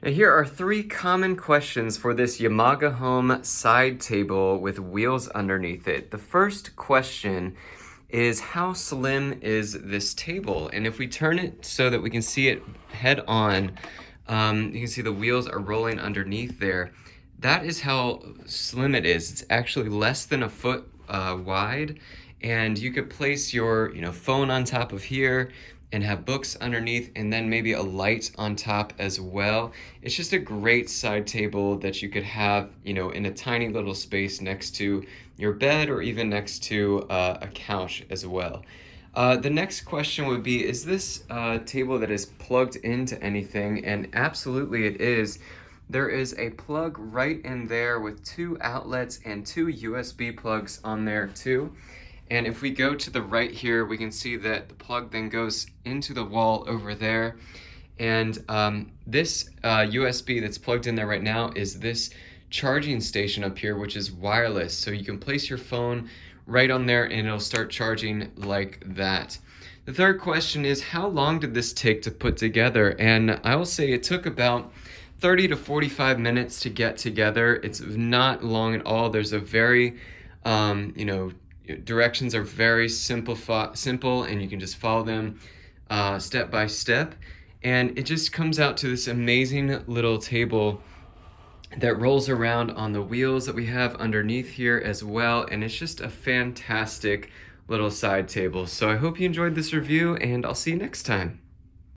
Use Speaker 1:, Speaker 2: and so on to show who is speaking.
Speaker 1: Now here are 3 common questions for this Yamagahome side table with wheels underneath it. The first question is, how slim is this table? And if we turn it so that we can see it head on, you can see the wheels are rolling underneath there. That is how slim it is. It's actually less than a foot wide, and you could place your phone on top of here and have books underneath, and then maybe a light on top as well. It's just a great side table that you could have, in a tiny little space next to your bed or even next to a couch as well. The next question would be, is this table that is plugged into anything? And absolutely it is. There is a plug right in there with 2 outlets and 2 USB plugs on there too. And if we go to the right here, we can see that the plug then goes into the wall over there. And this USB that's plugged in there right now is this charging station up here, which is wireless. So you can place your phone right on there and it'll start charging like that. The third question is, how long did this take to put together? And I will say it took about 30 to 45 minutes to get together. It's not long at all. There's a very, directions are very simple, and you can just follow them step by step. And it just comes out to this amazing little table that rolls around on the wheels that we have underneath here as well. And it's just a fantastic little side table. So I hope you enjoyed this review, and I'll see you next time.